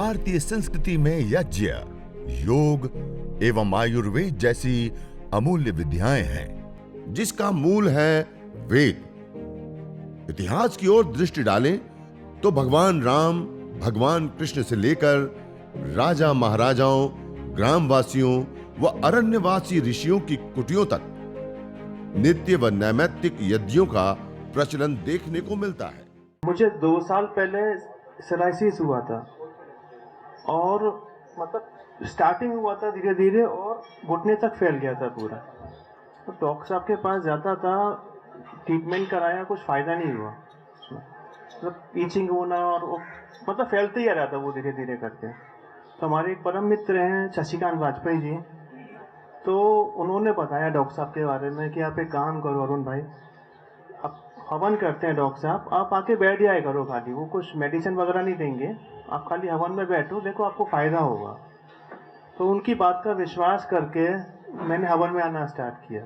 भारतीय संस्कृति में यज्ञ, योग एवं आयुर्वेद जैसी अमूल्य विद्याएं हैं, जिसका मूल है वेद। इतिहास की ओर दृष्टि डालें तो भगवान राम, भगवान कृष्ण से लेकर राजा महाराजाओं, ग्रामवासियों व अरण्यवासी ऋषियों की कुटियों तक नित्य व नैमित्तिक यज्ञों का प्रचलन देखने को मिलता है। मुझे 2 साल पहले सोराइसिस हुआ था और मतलब स्टार्टिंग हुआ था धीरे धीरे और घुटने तक फैल गया था पूरा। तो डॉक्टर साहब के पास जाता था, ट्रीटमेंट कराया, कुछ फ़ायदा नहीं हुआ। मतलब ईचिंग होना और मतलब फैलते ही आ रहा था वो धीरे धीरे करके। तो हमारे एक परम मित्र हैं शशिकांत वाजपेयी जी, तो उन्होंने बताया डॉक्टर साहब के बारे में कि आप एक काम करो अरुण भाई, आप हवन करते हैं डॉक्टर साहब, आप आके बैठ जाया करो, खाली वो कुछ मेडिसिन वगैरह नहीं देंगे, आप खाली हवन में बैठो, देखो आपको फ़ायदा होगा। तो उनकी बात का विश्वास करके मैंने हवन में आना स्टार्ट किया।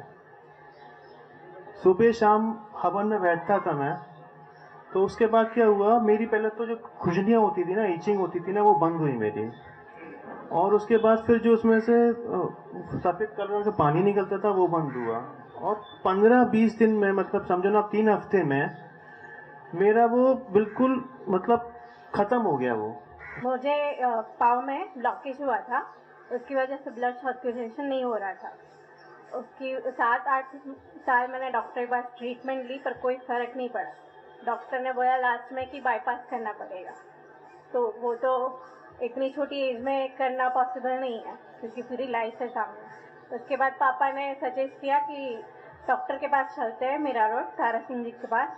सुबह शाम हवन में बैठता था मैं। तो उसके बाद क्या हुआ, मेरी पहले तो जो खुजलियाँ होती थी ना, ईचिंग होती थी ना, वो बंद हुई मेरी। और उसके बाद फिर जो उसमें से सफ़ेद कलर का पानी निकलता था वो बंद हुआ। और 15-20 दिन में, मतलब समझो ना 3 हफ्ते में मेरा वो बिल्कुल मतलब ख़त्म हो गया वो। मुझे पाँव में ब्लॉकेज हुआ था, उसकी वजह से ब्लड सर्कुलेशन नहीं हो रहा था। उसकी 7-8 साल मैंने डॉक्टर के पास ट्रीटमेंट ली पर कोई फ़र्क नहीं पड़ा। डॉक्टर ने बोला लास्ट में कि बाईपास करना पड़ेगा। तो वो तो इतनी छोटी एज में करना पॉसिबल नहीं है क्योंकि पूरी लाइफ है सामने। उसके बाद पापा ने सजेस्ट किया कि डॉक्टर के पास चलते हैं, मीरा रोड तारा सिंह जी के पास।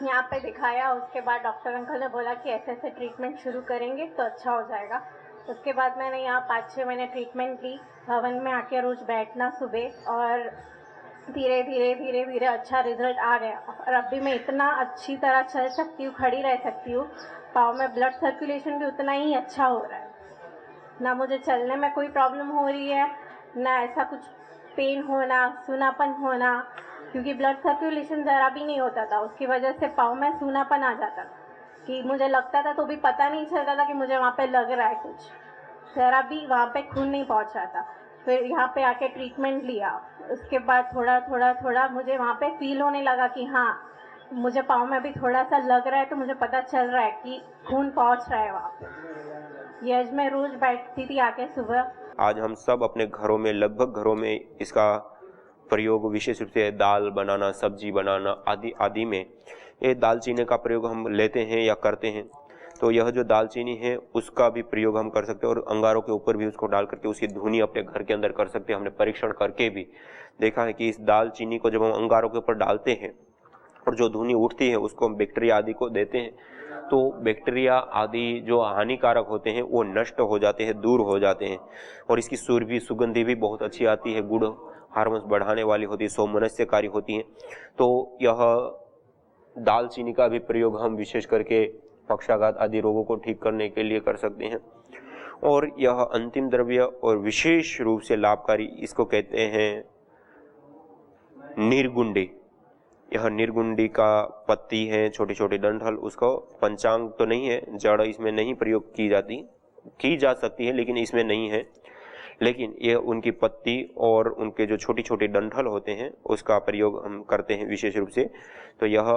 यहाँ पे दिखाया, उसके बाद डॉक्टर अंकल ने बोला कि ऐसे ऐसे ट्रीटमेंट शुरू करेंगे तो अच्छा हो जाएगा। उसके बाद मैंने यहाँ 5-6 महीने ट्रीटमेंट ली, हवन में आके रोज़ बैठना सुबह, और धीरे धीरे अच्छा रिजल्ट आ गया। और अभी मैं इतना अच्छी तरह चल सकती हूँ, खड़ी रह सकती हूँ, पाँव में ब्लड सर्कुलेशन भी उतना ही अच्छा हो रहा है। ना मुझे चलने में कोई प्रॉब्लम हो रही है, ना ऐसा कुछ पेन होना, सूनापन होना, क्योंकि ब्लड सर्कुलेशन ज़रा भी नहीं होता था। उसकी वजह से पाँव में सूनापन आ जाता था कि मुझे लगता था तो भी पता नहीं चलता था कि मुझे वहाँ पे लग रहा है कुछ, ज़रा भी वहाँ पे खून नहीं पहुँच रहा था। फिर यहाँ पे आके ट्रीटमेंट लिया, उसके बाद थोड़ा मुझे वहाँ पे फील होने लगा कि हाँ मुझे पाँव में भी थोड़ा सा लग रहा है, तो मुझे पता चल रहा है कि खून पहुँच रहा है वहाँ पे। ये आज मैं रोज़ बैठती थी आके सुबह। आज हम सब अपने घरों में, लगभग घरों में इसका प्रयोग विशेष रूप से दाल बनाना, सब्जी बनाना आदि में ये दालचीनी का प्रयोग हम लेते हैं या करते हैं। तो यह जो दालचीनी है उसका भी प्रयोग हम कर सकते हैं और अंगारों के ऊपर भी उसको डाल करके उसकी धुनी अपने घर के अंदर कर सकते हैं। हमने परीक्षण करके भी देखा है कि इस दालचीनी को जब हम अंगारों के ऊपर डालते हैं और जो धुनी उठती है उसको हम बैक्टीरिया आदि को देते हैं, तो बैक्टीरिया आदि जो हानिकारक होते हैं वो नष्ट हो जाते हैं, दूर हो जाते हैं। और इसकी सुगंधी भी बहुत अच्छी आती है, गुड़ हार्मोन्स बढ़ाने वाली होती है, सौमनस्यकारी होती है। तो यह दालचीनी का भी प्रयोग हम विशेष करके पक्षाघात आदि रोगों को ठीक करने के लिए कर सकते हैं। और यह अंतिम द्रव्य और विशेष रूप से लाभकारी, इसको कहते हैं निर्गुंडी। यह निर्गुंडी का पत्ती है, छोटी छोटी डंठल, उसको पंचांग तो नहीं है, जड़ इसमें नहीं प्रयोग की जा सकती है लेकिन इसमें नहीं है, लेकिन ये उनकी पत्ती और उनके जो छोटी छोटी डंठल होते हैं उसका प्रयोग हम करते हैं विशेष रूप से। तो यह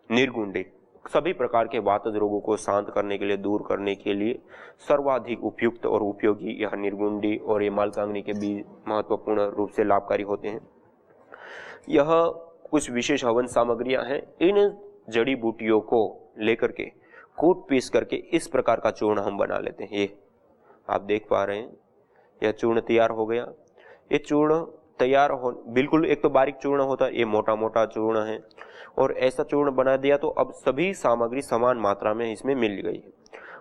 निर्गुंडी सभी प्रकार के वातज रोगों को शांत करने के लिए, दूर करने के लिए सर्वाधिक उपयुक्त और उपयोगी यह निर्गुंडी और ये मालकांगनी के बीज महत्वपूर्ण रूप से लाभकारी होते हैं। यह कुछ विशेष हवन सामग्रियां हैं। इन जड़ी बूटियों को लेकर के कूट पीस करके इस प्रकार का चूर्ण हम बना लेते हैं। ये आप देख पा रहे हैं, यह चूर्ण तैयार हो गया। ये चूर्ण तैयार हो, बिल्कुल एक तो बारीक चूर्ण होता है, ये मोटा मोटा चूर्ण है। और ऐसा चूर्ण बना दिया तो अब सभी सामग्री समान मात्रा में इसमें मिल गई है।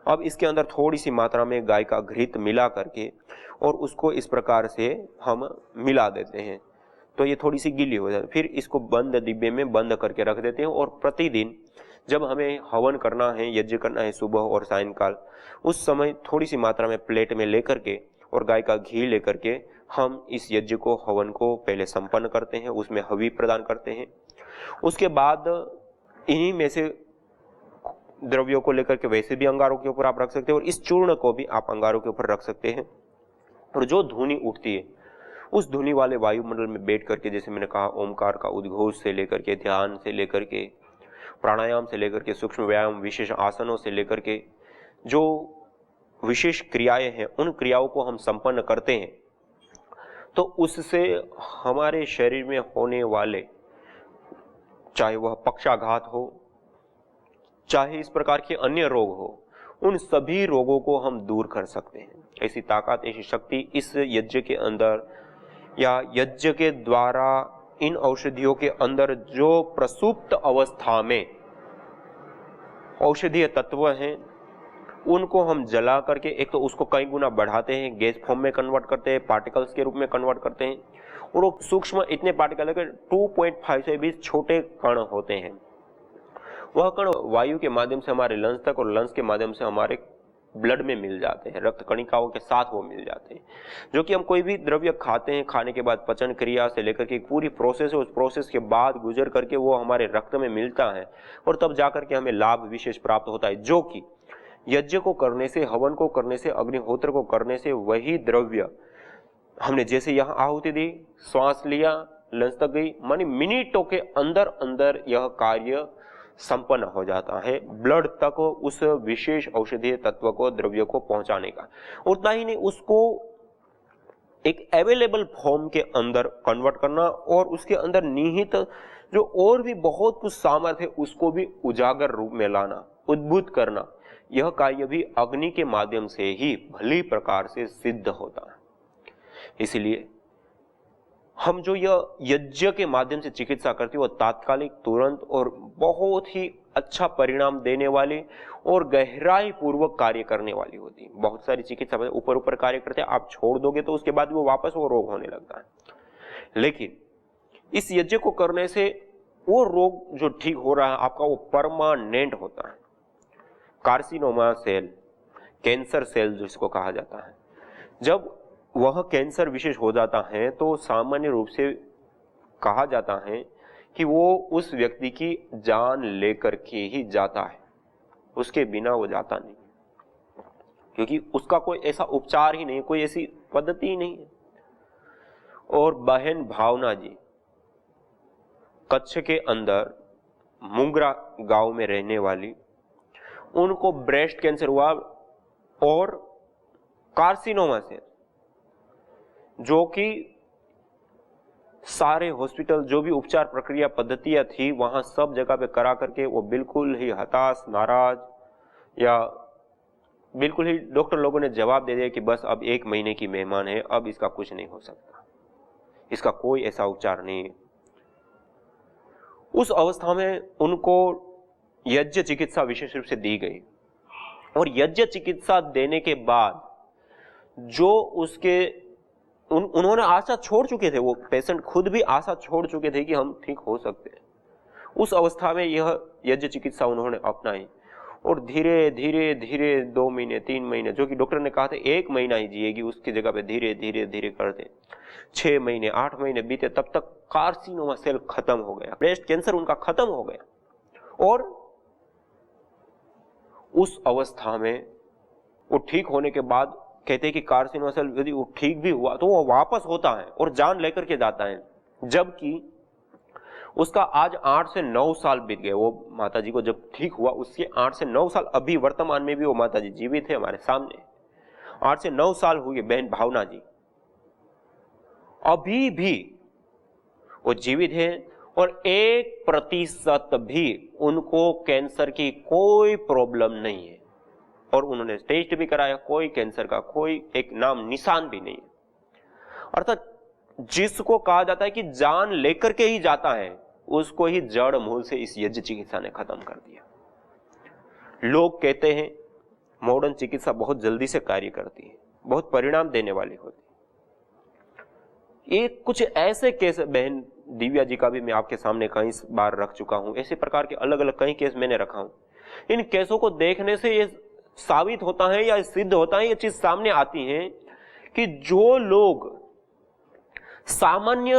अब इसके अंदर थोड़ी सी मात्रा में गाय का घृत मिला करके और उसको इस प्रकार से हम मिला देते हैं, तो ये थोड़ी सी गीली हो जाती है। फिर इसको बंद डिब्बे में बंद करके रख देते हैं और प्रतिदिन जब हमें हवन करना है, यज्ञ करना है सुबह और सायंकाल, उस समय थोड़ी सी मात्रा में प्लेट में लेकर के और गाय का घी लेकर के हम इस यज्ञ को, हवन को पहले संपन्न करते हैं, उसमें हवि प्रदान करते हैं। उसके बाद इन्हीं में से द्रव्यों को लेकर के वैसे भी अंगारों के ऊपर आप रख सकते हैं, और इस चूर्ण को भी आप अंगारों के ऊपर रख सकते हैं। और जो धुनी उठती है उस धुनी वाले वायुमंडल में बैठ करके, जैसे मैंने कहा, ओमकार का उद्घोष से लेकर के, ध्यान से लेकर के, प्राणायाम से लेकर के, सूक्ष्म व्यायाम, विशेष आसनों से लेकर के जो विशेष क्रियाएं हैं, उन क्रियाओं को हम संपन्न करते हैं, तो उससे हमारे शरीर में होने वाले, चाहे वह पक्षाघात हो, चाहे इस प्रकार के अन्य रोग हो, उन सभी रोगों को हम दूर कर सकते हैं। ऐसी ताकत, ऐसी शक्ति इस यज्ञ के अंदर या यज्ञ के द्वारा इन औषधियों के अंदर जो प्रसुप्त अवस्था में औषधीय तत्व हैं, उनको हम जला करके एक तो उसको कई गुना बढ़ाते हैं, गैस फॉर्म में कन्वर्ट करते हैं, पार्टिकल्स के रूप में कन्वर्ट करते हैं, और वो सूक्ष्म इतने पार्टिकल है कि 2.5 से भी छोटे कण होते हैं। वह कण वायु के माध्यम से हमारे लंग्स तक और लंग्स के माध्यम से हमारे ब्लड में मिल जाते हैं, रक्त कणिकाओं के साथ वो मिल जाते हैं, जो कि हम कोई भी द्रव्य खाते हैं, खाने के बाद पचन क्रिया से लेकर के पूरी प्रोसेस है, उस प्रोसेस के बाद गुजर करके वो हमारे रक्त में मिलता है, और तब जाकर के हमें लाभ विशेष प्राप्त होता है, जो कि यज्ञ को करने से, हवन को करने से, अग्निहोत्र को करने से वही द्रव्य हमने जैसे यहाँ आहुति दी, श्वास लिया, लंग्स तक गई, मानी मिनटों के अंदर अंदर यह कार्य संपन्न हो जाता है, ब्लड तक उस विशेष औषधीय तत्व को, द्रव्य को पहुंचाने का। उतना ही नहीं, उसको एक अवेलेबल फॉर्म के अंदर कन्वर्ट करना, और उसके अंदर निहित जो और भी बहुत कुछ सामर्थ्य है उसको भी उजागर रूप में लाना, उद्भूत करना, यह कार्य भी अग्नि के माध्यम से ही भली प्रकार से सिद्ध होता है। इसलिए हम जो यह यज्ञ के माध्यम से चिकित्सा करते हैं वो तात्कालिक, तुरंत और बहुत ही अच्छा परिणाम देने वाली और गहराई पूर्वक कार्य करने वाली होती है। बहुत सारी चिकित्सा ऊपर ऊपर कार्य करते हैं, आप छोड़ दोगे तो उसके बाद वो वापस वो रोग होने लगता है। लेकिन इस यज्ञ को करने से वो रोग जो ठीक हो रहा है आपका, वो परमानेंट होता है। कार्सिनोमा सेल, कैंसर सेल जिसको कहा जाता है, जब वह कैंसर विशेष हो जाता है तो सामान्य रूप से कहा जाता है कि वो उस व्यक्ति की जान लेकर के ही जाता है, उसके बिना वो जाता नहीं, क्योंकि उसका कोई ऐसा उपचार ही नहीं, कोई ऐसी पद्धति ही नहीं है। और बहन भावना जी कच्छ के अंदर मुंगरा गांव में रहने वाली, उनको ब्रेस्ट कैंसर हुआ और कार्सिनोमा से, जो कि सारे हॉस्पिटल जो भी उपचार प्रक्रिया पद्धतियां थी वहां सब जगह पे करा करके वो बिल्कुल ही हताश, नाराज, या बिल्कुल ही डॉक्टर लोगों ने जवाब दे दिया कि बस अब 1 महीने की मेहमान है, अब इसका कुछ नहीं हो सकता, इसका कोई ऐसा उपचार नहीं है। उस अवस्था में उनको यज्ञ चिकित्सा विशेष रूप से दी गई, और यज्ञ चिकित्सा देने के बाद जो उसके उन्होंने आशा छोड़ चुके थे, वो पेशेंट खुद भी आशा छोड़ चुके थे कि हम ठीक हो सकते हैं। उस अवस्था में यह यज्ञ चिकित्सा उन्होंने अपनाई, और धीरे धीरे धीरे 2 महीने 3 महीने, जो कि डॉक्टर ने कहा था 1 महीना ही जिएगी, उसकी जगह पे धीरे धीरे धीरे करते 6 महीने 8 महीने बीते, तब तक कार्सिनोमा सेल खत्म हो गया, ब्रेस्ट कैंसर उनका खत्म हो गया। और उस अवस्था में वो ठीक होने के बाद कहते हैं कि कार्सिनोमा सेल यदि वो ठीक भी हुआ तो वो वापस होता है और जान लेकर के जाता है, जबकि उसका आज 8 से 9 साल बीत गए। वो माता जी को जब ठीक हुआ उसके 8 से 9 साल, अभी वर्तमान में भी वो माता जी जीवित है हमारे सामने, 8 से 9 साल हुए बहन भावना जी, अभी भी वो जीवित है, और 1% भी उनको कैंसर की कोई प्रॉब्लम नहीं है, और उन्होंने टेस्ट भी कराया, कोई कैंसर का कोई एक नाम निशान भी नहीं है। अर्थात जिसको कहा जाता है कि जान लेकर के ही जाता है, उसको ही जड़ मूल से इस यज्ञ चिकित्सा ने खत्म कर दिया। लोग कहते हैं मॉडर्न चिकित्सा बहुत जल्दी से कार्य करती है, बहुत परिणाम देने वाली होती है। ये कुछ ऐसे केस, बहन दिव्या जी का भी मैं आपके सामने कई बार रख चुका हूं, ऐसे प्रकार के अलग अलग कई केस मैंने रखा हूं। इन केसों को देखने से ये साबित होता है या सिद्ध होता है, ये चीज सामने आती है कि जो लोग सामान्य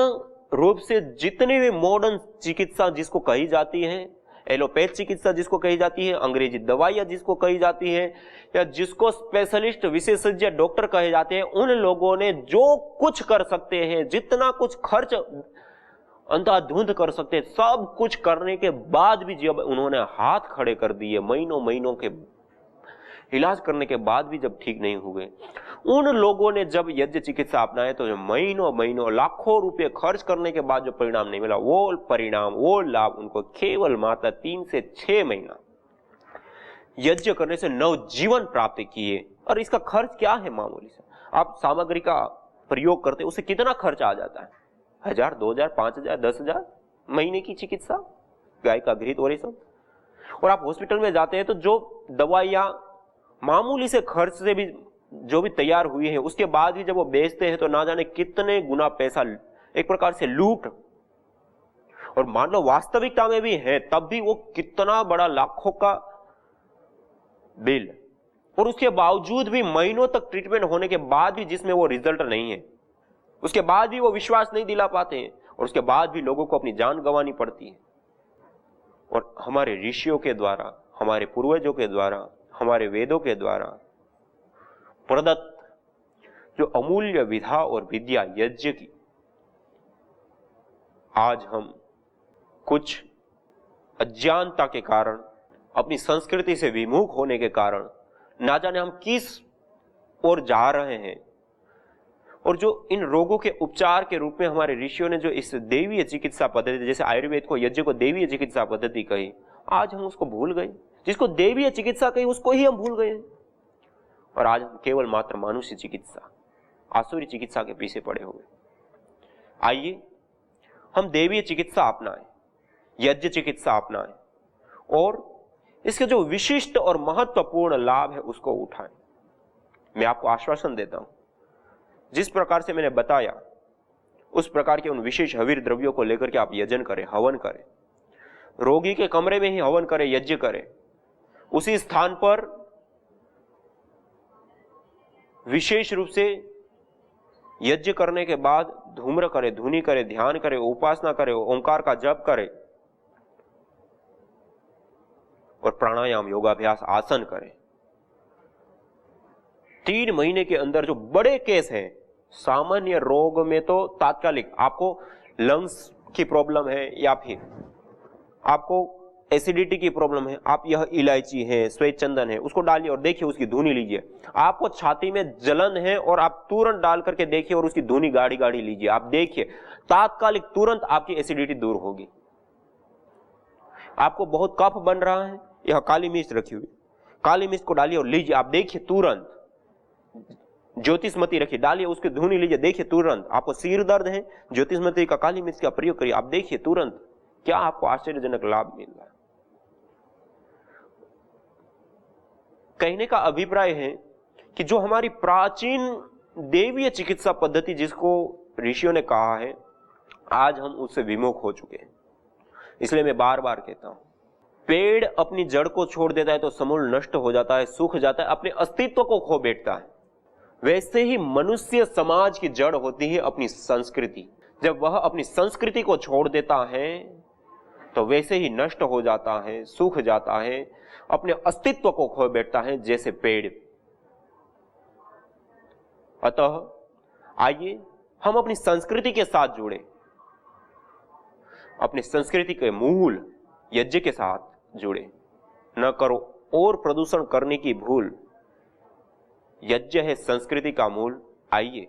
रूप से जितने भी मॉडर्न चिकित्सा जिसको कही जाती है एलोपैथ चिकित्सा जिसको कही जाती है, अंग्रेजी दवाइयां जिसको कही जाती है, या जिसको स्पेशलिस्ट विशेषज्ञ डॉक्टर कहे जाते हैं, उन लोगों ने जो कुछ कर सकते हैं, जितना कुछ खर्च अंधाधुंध कर सकते हैं, सब कुछ करने के बाद भी जब उन्होंने हाथ खड़े कर दिए, महीनों महीनों के इलाज करने के बाद भी जब ठीक नहीं हुए, उन लोगों ने जब यज्ञ चिकित्सा अपनाए तो महीनों महीनों लाखों रुपए खर्च करने के बाद जो परिणाम नहीं मिला, वो परिणाम, वो लाभ उनको केवल मात्र 3 से 6 महीना यज्ञ करने से नवजीवन प्राप्त किए। और इसका खर्च क्या है? मामूली सा। आप सामग्री का प्रयोग करते उससे कितना खर्च आ जाता है? 1000, 2000, 5000, 10,000 महीने की चिकित्सा, गाय का घृत और ये सब। और आप हॉस्पिटल में जाते हैं तो जो दवाइयां मामूली से खर्च से भी जो भी तैयार हुई है, उसके बाद भी जब वो बेचते हैं तो ना जाने कितने गुना पैसा, एक प्रकार से लूट। और मान लो वास्तविकता में भी है, तब भी वो कितना बड़ा लाखों का बिल, और उसके बावजूद भी महीनों तक ट्रीटमेंट होने के बाद भी जिसमें वो रिजल्ट नहीं है, उसके बाद भी वो विश्वास नहीं दिला पाते हैं, और उसके बाद भी लोगों को अपनी जान गंवानी पड़ती है। और हमारे ऋषियों के द्वारा, हमारे पूर्वजों के द्वारा, हमारे वेदों के द्वारा प्रदत्त जो अमूल्य विधा और विद्या यज्ञ की, आज हम कुछ अज्ञानता के कारण, अपनी संस्कृति से विमुख होने के कारण, ना जाने हम किस ओर जा रहे हैं। और जो इन रोगों के उपचार के रूप में हमारे ऋषियों ने जो इस देवीय चिकित्सा पद्धति, जैसे आयुर्वेद को, यज्ञ को देवीय चिकित्सा पद्धति कही, आज हम उसको भूल गए। जिसको देवीय चिकित्सा कही उसको ही हम भूल गए, और आज हम केवल मात्र मानुषी चिकित्सा, आसुरी चिकित्सा के पीछे पड़े हुए। आइए हम देवीय चिकित्सा अपनाएं, यज्ञ चिकित्सा अपनाएं, और इसके जो विशिष्ट और महत्वपूर्ण लाभ है उसको उठाएं। मैं आपको आश्वासन देता हूं, जिस प्रकार से मैंने बताया उस प्रकार के उन विशेष हवीर द्रव्यों को लेकर के आप यजन करें, हवन करें, रोगी के कमरे में ही हवन करें, यज्ञ करें, उसी स्थान पर विशेष रूप से यज्ञ करने के बाद धूम्र करें, धुनी करें, ध्यान करें, उपासना करें, ओंकार का जप करें, और प्राणायाम, योगाभ्यास, आसन करें। 3 महीने के अंदर जो बड़े केस हैं, सामान्य रोग में तो तात्कालिक, आपको लंग्स की प्रॉब्लम है या फिर आपको एसिडिटी की प्रॉब्लम है, आप यह इलायची है, श्वेत चंदन है, उसको डालिए और देखिए, उसकी धुनी लीजिए। आपको छाती में जलन है और आप तुरंत डाल करके देखिए और उसकी धुनी गाढ़ी गाढ़ी लीजिए, आप देखिए तात्कालिक तुरंत आपकी एसिडिटी दूर होगी। आपको बहुत कफ बन रहा है, यह काली मिर्च रखी हुई, काली मिर्च को डालिए और लीजिए, आप देखिए तुरंत। ज्योतिषमती रखिए, डालिए, उसकी धुनी लीजिए, देखिए तुरंत। आपको सिर दर्द है, ज्योतिषमती का काली मिर्च का प्रयोग करिए, आप देखिए तुरंत क्या आपको आश्चर्यजनक लाभ मिल रहा है। कहने का अभिप्राय है कि जो हमारी प्राचीन देवीय चिकित्सा पद्धति जिसको ऋषियों ने कहा है, आज हम उससे विमुख हो चुके हैं। इसलिए मैं बार बार कहता हूं, पेड़ अपनी जड़ को छोड़ देता है तो समूल नष्ट हो जाता है, सूख जाता है, अपने अस्तित्व को खो बैठता है। वैसे ही मनुष्य समाज की जड़ होती है अपनी संस्कृति। जब वह अपनी संस्कृति को छोड़ देता है तो वैसे ही नष्ट हो जाता है, सूख जाता है, अपने अस्तित्व को खो बैठता है, जैसे पेड़। अतः आइए हम अपनी संस्कृति के साथ जुड़े, अपनी संस्कृति के मूल यज्ञ के साथ जुड़े। न करो और प्रदूषण करने की भूल। यज्ञ है संस्कृति का मूल। आइए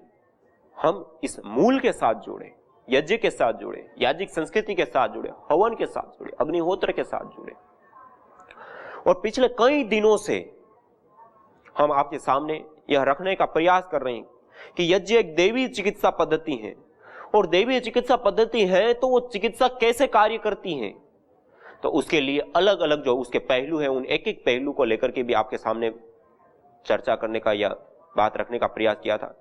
हम इस मूल के साथ जुड़े, यज्ञ के साथ जुड़े, याज्ञिक संस्कृति के साथ जुड़े, हवन के साथ जुड़े, अग्निहोत्र के साथ जुड़े। और पिछले कई दिनों से हम आपके सामने यह रखने का प्रयास कर रहे हैं कि यज्ञ एक देवी चिकित्सा पद्धति है, और देवी चिकित्सा पद्धति है तो वो चिकित्सा कैसे कार्य करती है, तो उसके लिए अलग अलग जो उसके पहलू हैं, उन एक एक पहलू को लेकर के भी आपके सामने चर्चा करने का या बात रखने का प्रयास किया था।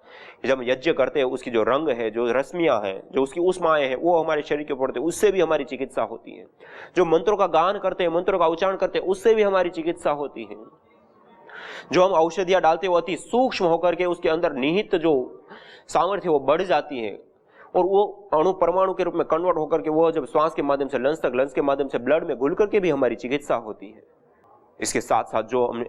जब हम यज्ञ करते हैं उसकी जो रंग है, जो रश्मियां हैं, जो उसकी उष्माएं हैं, वो हमारे शरीर के ऊपर पड़ते हैं, उससे भी हमारी चिकित्सा होती है। जो मंत्रों का गान करते हैं, मंत्रों का उच्चारण करते हैं, उससे भी हमारी चिकित्सा होती है। जो हम औषधियां डालते हैं वो अति सूक्ष्म होकर के उसके अंदर निहित जो सामर्थ्य वो बढ़ जाती है, और वो अणु परमाणु के रूप में कन्वर्ट होकर के वो जब श्वास के माध्यम से लंग्स तक, लंग्स के माध्यम से ब्लड में घुल करके भी हमारी चिकित्सा होती है। इसके साथ साथ जो हमने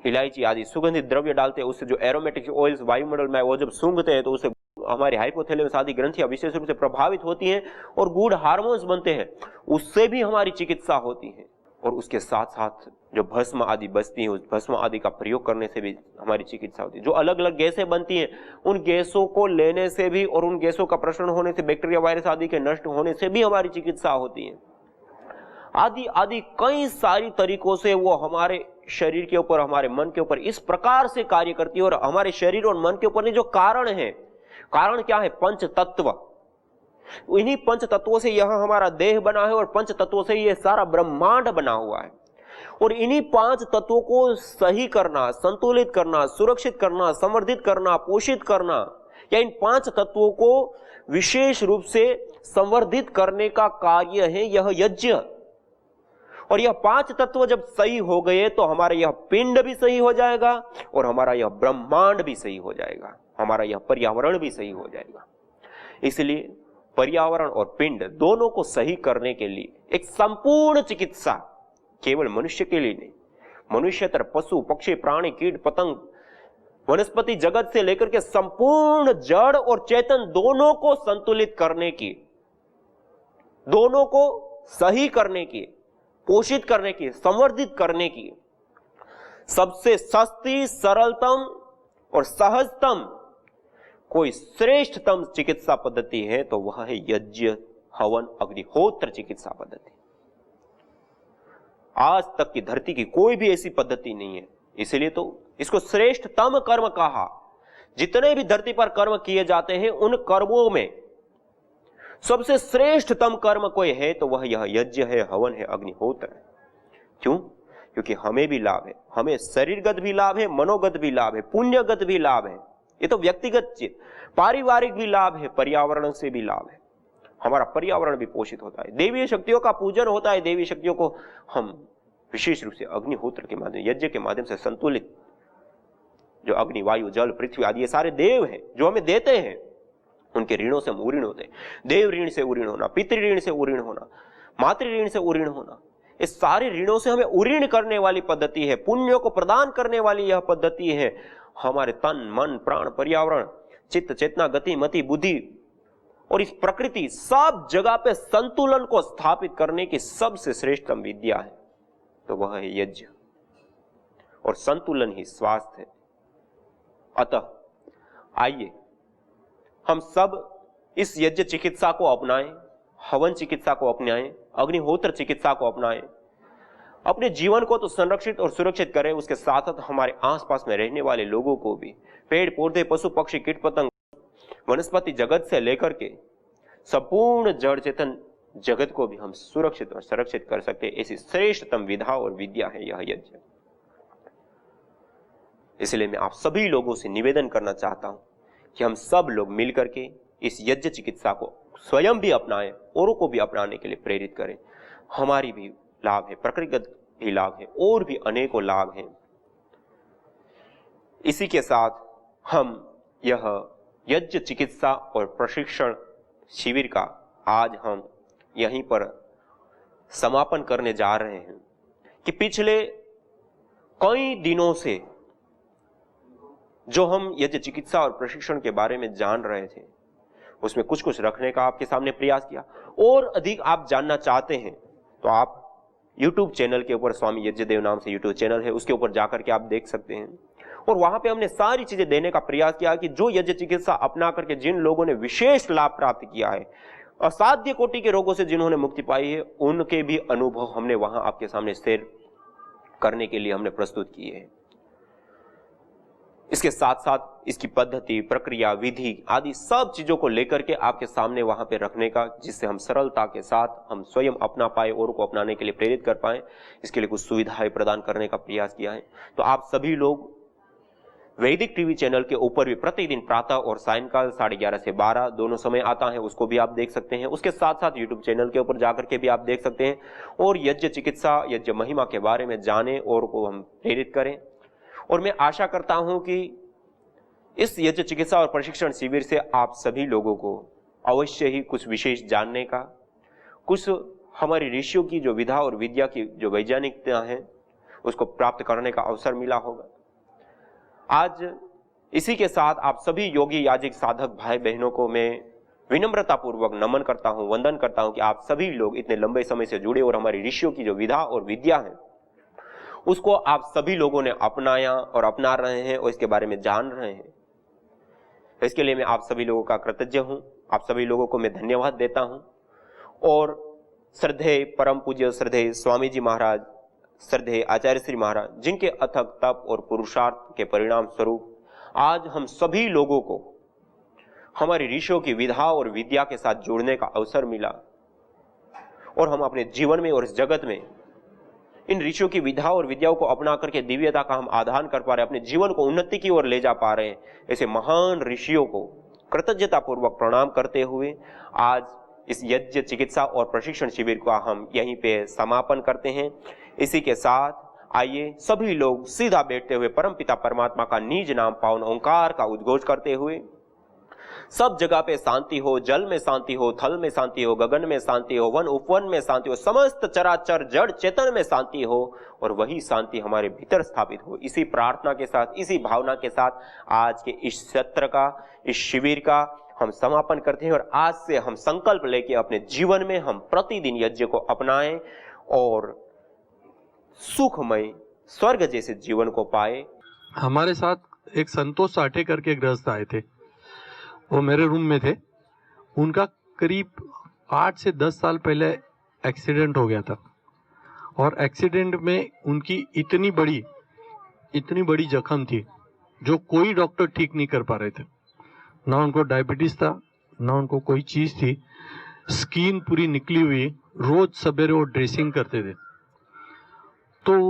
इलायची आदि सुगंधित द्रव्य डालते हैं, उससे जो एरोमेटिक ऑयल्स वायुमंडल में वो जब सूंघते हैं तो उससे हमारी हाइपोथैलेमस आदि ग्रंथियां विशेष रूप से प्रभावित होती हैं और गुड हार्मोन्स बनते हैं, उससे भी हमारी चिकित्सा होती है। और उसके साथ साथ जो भस्म आदि बचती है, उस भस्म आदि का प्रयोग करने से भी हमारी चिकित्सा होती है। जो अलग अलग गैसें बनती हैं, उन गैसों को लेने से भी और उन गैसों का प्रसरण होने से, बैक्टीरिया वायरस आदि के नष्ट होने से भी हमारी चिकित्सा होती है। आदि आदि कई सारी तरीकों से वो हमारे शरीर के ऊपर, हमारे मन के ऊपर इस प्रकार से कार्य करती है। और हमारे शरीर और मन के ऊपर जो कारण है, कारण क्या है? पंच तत्व। इन्हीं पंच तत्वों से यह हमारा देह बना है और पंच तत्वों से यह सारा ब्रह्मांड बना हुआ है। और इन्हीं पांच तत्वों को सही करना, संतुलित करना, सुरक्षित करना, संवर्धित करना, पोषित करना, या इन पांच तत्वों को विशेष रूप से संवर्धित करने का कार्य है यह यज्ञ। और यह पांच तत्व जब सही हो गए तो हमारा यह पिंड भी सही हो जाएगा और हमारा यह ब्रह्मांड भी सही हो जाएगा, हमारा यह पर्यावरण भी सही हो जाएगा। इसलिए पर्यावरण और पिंड दोनों को सही करने के लिए एक संपूर्ण चिकित्सा केवल मनुष्य के लिए नहीं, मनुष्यतर पशु पक्षी प्राणी कीट पतंग वनस्पति जगत से लेकर के संपूर्ण जड़ और चेतन दोनों को संतुलित करने की, दोनों को सही करने की, पोषित करने की, संवर्धित करने की सबसे सस्ती, सरलतम और सहजतम कोई श्रेष्ठतम चिकित्सा पद्धति है तो वह है यज्ञ, हवन, अग्निहोत्र चिकित्सा पद्धति। आज तक की धरती की कोई भी ऐसी पद्धति नहीं है, इसलिए तो इसको श्रेष्ठतम कर्म कहा। जितने भी धरती पर कर्म किए जाते हैं उन कर्मों में सबसे श्रेष्ठतम कर्म कोई है तो वह यह यज्ञ है, हवन है, अग्निहोत्र है। क्यों? क्योंकि हमें भी लाभ है, हमें शरीरगत भी लाभ है, मनोगत भी लाभ है, पुण्यगत भी लाभ है। ये तो व्यक्तिगत चीज, पारिवारिक भी लाभ है, पर्यावरण से भी लाभ है। हमारा पर्यावरण भी पोषित होता है, देवी शक्तियों का पूजन होता है, देवी शक्तियों को हम विशेष रूप से अग्निहोत्र के माध्यम, यज्ञ के माध्यम से संतुलित, जो अग्नि, वायु, जल, पृथ्वी आदि ये सारे देव हैं जो हमें देते हैं, उनके ऋणों से हम उऋण होते हैं। देव ऋण से उऋण होना, पितृ ऋण से उऋण होना, मातृ ऋण से उऋण होना, इस सारे ऋणों से हमें उऋण करने वाली पद्धति है, पुण्यों को प्रदान करने वाली यह पद्धति है। हमारे तन, मन, प्राण, पर्यावरण, चित्त, चेतना, गति, मति, बुद्धि और इस प्रकृति सब जगह पे संतुलन को स्थापित करने की सबसे श्रेष्ठतम विद्या है तो वह है यज्ञ। और संतुलन ही स्वास्थ्य है। अतः आइए हम सब इस यज्ञ चिकित्सा को अपनाएं, हवन चिकित्सा को अपनाएं, अग्निहोत्र चिकित्सा को अपनाएं, अपने जीवन को तो संरक्षित और सुरक्षित करें, उसके साथ साथ हमारे आसपास में रहने वाले लोगों को भी, पेड़ पौधे, पशु पक्षी, कीट पतंग, वनस्पति जगत से लेकर के संपूर्ण जड़ चेतन जगत को भी हम सुरक्षित और संरक्षित कर सकते हैं। ऐसी श्रेष्ठतम विधा और विद्या है यह यज्ञ। इसलिए मैं आप सभी लोगों से निवेदन करना चाहता हूं कि हम सब लोग मिलकर के इस यज्ञ चिकित्सा को स्वयं भी अपनाएं, औरों को भी अपनाने के लिए प्रेरित करें। हमारी भी लाभ है, प्रकृतिगत भी लाभ है, और भी अनेकों लाभ हैं। इसी के साथ हम यह यज्ञ चिकित्सा और प्रशिक्षण शिविर का आज हम यहीं पर समापन करने जा रहे हैं कि पिछले कई दिनों से जो हम यज्ञ चिकित्सा और प्रशिक्षण के बारे में जान रहे थे उसमें कुछ कुछ रखने का आपके सामने प्रयास किया। और अधिक आप जानना चाहते हैं तो आप YouTube चैनल के ऊपर, स्वामी यज्ञदेव नाम से YouTube चैनल है, उसके ऊपर जाकर के आप देख सकते हैं। और वहां पे हमने सारी चीजें देने का प्रयास किया कि जो यज्ञ चिकित्सा अपना करके जिन लोगों ने विशेष लाभ प्राप्त किया है, असाध्य कोटि के रोगों से जिन्होंने मुक्ति पाई है, उनके भी अनुभव हमने वहां आपके सामने शेयर करने के लिए हमने प्रस्तुत किए हैं। इसके साथ साथ इसकी पद्धति, प्रक्रिया, विधि आदि सब चीजों को लेकर के आपके सामने वहां पे रखने का, जिससे हम सरलता के साथ हम स्वयं अपना पाए, और को अपनाने के लिए प्रेरित कर पाए, इसके लिए कुछ सुविधाएं प्रदान करने का प्रयास किया है। तो आप सभी लोग वैदिक टीवी चैनल के ऊपर भी प्रतिदिन प्रातः और सायंकाल 11:30 से 12 दोनों समय आता है, उसको भी आप देख सकते हैं। उसके साथ साथ यूट्यूब चैनल के ऊपर जाकर के भी आप देख सकते हैं। और यज्ञ चिकित्सा, यज्ञ महिमा के बारे में जाने और को हम प्रेरित करें। और मैं आशा करता हूं कि इस यज्ञ चिकित्सा और प्रशिक्षण शिविर से आप सभी लोगों को अवश्य ही कुछ विशेष जानने का, कुछ हमारे ऋषियों की जो विधा और विद्या की जो वैज्ञानिकता है उसको प्राप्त करने का अवसर मिला होगा। आज इसी के साथ आप सभी योगी याजिक साधक भाई बहनों को मैं विनम्रता पूर्वक नमन करता हूं, वंदन करता हूं कि आप सभी लोग इतने लंबे समय से जुड़े और हमारी ऋषियों की जो विधा और विद्या है उसको आप सभी लोगों ने अपनाया और अपना रहे हैं और इसके बारे में जान रहे हैं। इसके लिए मैं आप सभी लोगों का कृतज्ञ हूं, आप सभी लोगों को मैं धन्यवाद देता हूं। और श्रद्धेय परम पूज्य श्रद्धेय स्वामी जी महाराज, श्रद्धेय आचार्य श्री महाराज, जिनके अथक तप और पुरुषार्थ के परिणाम स्वरूप आज हम सभी लोगों को हमारी ऋषियों की विधा और विद्या के साथ जुड़ने का अवसर मिला और हम अपने जीवन में और इस जगत में इन ऋषियों की विधा और विद्याओं को अपना करके दिव्यता का हम आदान कर पा रहे हैं, अपने जीवन को उन्नति की ओर ले जा पा रहे हैं। ऐसे महान ऋषियों को कृतज्ञता पूर्वक प्रणाम करते हुए आज इस यज्ञ चिकित्सा और प्रशिक्षण शिविर का हम यहीं पे समापन करते हैं। इसी के साथ आइए सभी लोग सीधा बैठते हुए परमपिता परमात्मा का निज नाम पावन ओंकार का उद्घोष करते हुए सब जगह पे शांति हो, जल में शांति हो, थल में शांति हो, गगन में शांति हो, वन उपवन में शांति हो, समस्त चराचर जड़ चेतन में शांति हो और वही शांति हमारे भीतर स्थापित हो। इसी प्रार्थना के साथ, इसी भावना के साथ आज के इस सत्र का, इस शिविर का हम समापन करते हैं और आज से हम संकल्प लेके अपने जीवन में हम प्रतिदिन यज्ञ को अपनाएं और सुखमय स्वर्ग जैसे जीवन को पाए। हमारे साथ एक संतोष साठे करके गृहस्थ आए थे, वो मेरे रूम में थे। उनका करीब 8 से 10 साल पहले एक्सीडेंट हो गया था और एक्सीडेंट में उनकी इतनी बड़ी जख्म थी जो कोई डॉक्टर ठीक नहीं कर पा रहे थे। ना उनको डायबिटीज था, ना उनको कोई चीज़ थी, स्किन पूरी निकली हुई, रोज सवेरे वो ड्रेसिंग करते थे। तो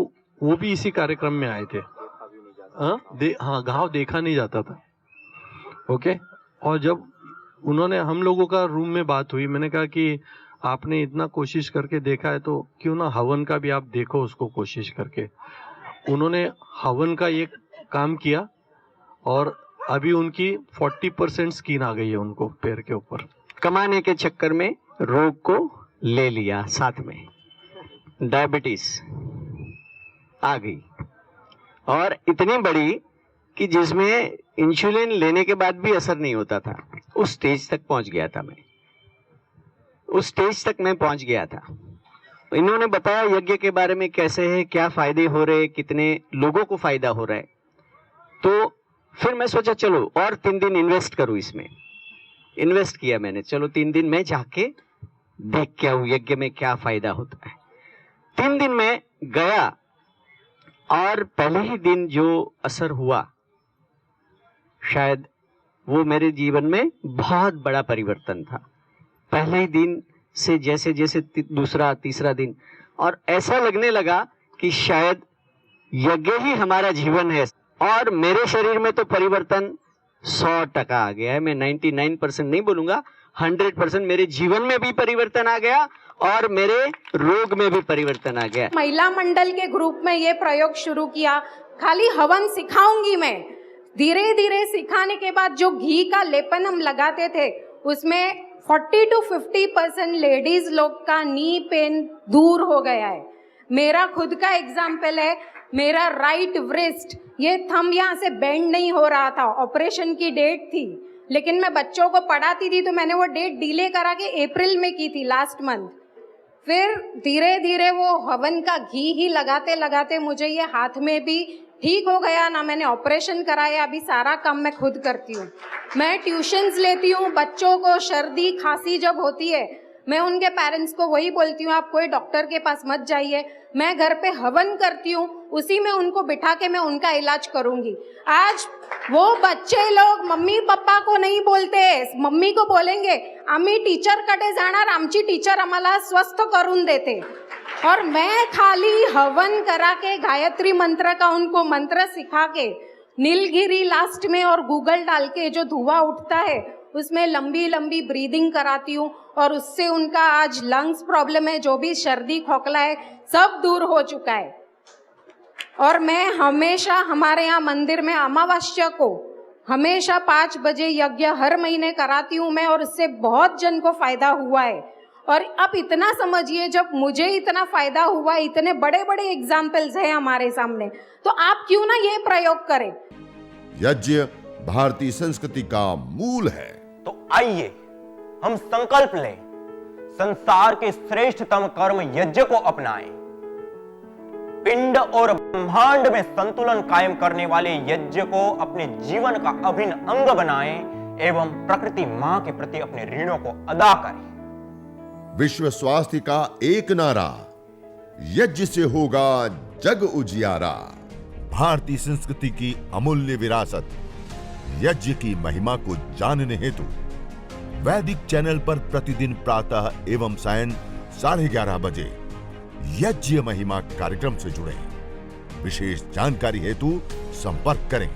वो भी इसी कार्यक्रम में आए थे। हाँ, घाव देखा नहीं जाता था। ओके। और जब उन्होंने, हम लोगों का रूम में बात हुई, मैंने कहा कि आपने इतना कोशिश करके देखा है तो क्यों ना हवन का भी आप देखो उसको कोशिश करके। उन्होंने हवन का एक काम किया और अभी उनकी 40% स्किन आ गई है उनको पैर के ऊपर। कमाने के चक्कर में रोग को ले लिया, साथ में डायबिटीज आ गई और इतनी बड़ी कि जिसमें इंसुलिन लेने के बाद भी असर नहीं होता था। उस स्टेज तक पहुंच गया था मैं, उस स्टेज तक मैं पहुंच गया था। इन्होंने बताया यज्ञ के बारे में कैसे है, क्या फायदे हो रहे, कितने लोगों को फायदा हो रहा है। तो फिर मैं सोचा चलो और 3 दिन इन्वेस्ट करूं इसमें। इन्वेस्ट किया मैंने, चलो 3 दिन में जाके देख के आऊं यज्ञ में क्या फायदा होता है। 3 दिन में गया और पहले ही दिन जो असर हुआ, शायद वो मेरे जीवन में बहुत बड़ा परिवर्तन था। पहले ही दिन से जैसे जैसे दूसरा तीसरा दिन, और ऐसा लगने लगा कि शायद यज्ञ ही हमारा जीवन है। और मेरे शरीर में तो परिवर्तन 100% आ गया है। मैं 99% नहीं बोलूंगा, 100% मेरे जीवन में भी परिवर्तन आ गया और मेरे रोग में भी परिवर्तन आ गया। महिला मंडल के ग्रुप में ये प्रयोग शुरू किया। खाली हवन सिखाऊंगी मैं, धीरे धीरे सिखाने के बाद जो घी का लेपन हम लगाते थे उसमें 40 to 50% लेडीज लोग का नी पेन दूर हो गया है। मेरा खुद का एग्जाम्पल है, मेरा राइट व्रिस्ट, ये थंब यहाँ से बेंड नहीं हो रहा था। ऑपरेशन की डेट थी, लेकिन मैं बच्चों को पढ़ाती थी तो मैंने वो डेट डिले करा के अप्रैल में की थी, लास्ट मंथ। फिर धीरे धीरे वो हवन का घी ही लगाते लगाते मुझे ये हाथ में भी ठीक हो गया ना। मैंने ऑपरेशन कराया, अभी सारा काम मैं खुद करती हूँ। मैं ट्यूशन्स लेती हूँ बच्चों को। सर्दी खांसी जब होती है मैं उनके पेरेंट्स को वही बोलती हूँ, आप कोई डॉक्टर के पास मत जाइए। मैं घर पे हवन करती हूँ, उसी में उनको बिठा के मैं उनका इलाज करूँगी। आज वो बच्चे लोग मम्मी पापा को नहीं बोलते, मम्मी को बोलेंगे आम्ही टीचर कडे जाणार, आमची टीचर आम्हाला स्वस्थ करून देते। और मैं खाली हवन करा के गायत्री मंत्र का उनको मंत्र सिखा के, नीलगिरी लास्ट में और गूगल डाल के जो धुआं उठता है उसमें लंबी लंबी ब्रीदिंग कराती हूँ और उससे उनका आज लंग्स प्रॉब्लम है, जो भी सर्दी खोखला है, सब दूर हो चुका है। और मैं हमेशा हमारे यहाँ मंदिर में अमावस्या को हमेशा 5 बजे यज्ञ हर महीने कराती हूँ मैं, और इससे बहुत जन को फायदा हुआ है। और आप इतना समझिए, जब मुझे इतना फायदा हुआ, इतने बड़े बड़े एग्जाम्पल्स हैं हमारे सामने, तो आप क्यों ना ये प्रयोग करें। यज्ञ भारतीय संस्कृति का मूल है। तो आइए हम संकल्प लें, संसार के श्रेष्ठतम कर्म यज्ञ को अपनाएं। पिंड और ब्रह्मांड में संतुलन कायम करने वाले यज्ञ को अपने जीवन का अभिन्न अंग बनाएं एवं प्रकृति मां के प्रति अपने ऋणों को अदा करें। विश्व स्वास्थ्य का एक नारा, यज्ञ से होगा जग उजियारा। भारतीय संस्कृति की अमूल्य विरासत यज्ञ की महिमा को जानने हेतु वैदिक चैनल पर प्रतिदिन प्रातः एवं सायं 11:30 बजे यज्ञ महिमा कार्यक्रम से जुड़ें। विशेष जानकारी हेतु संपर्क करें।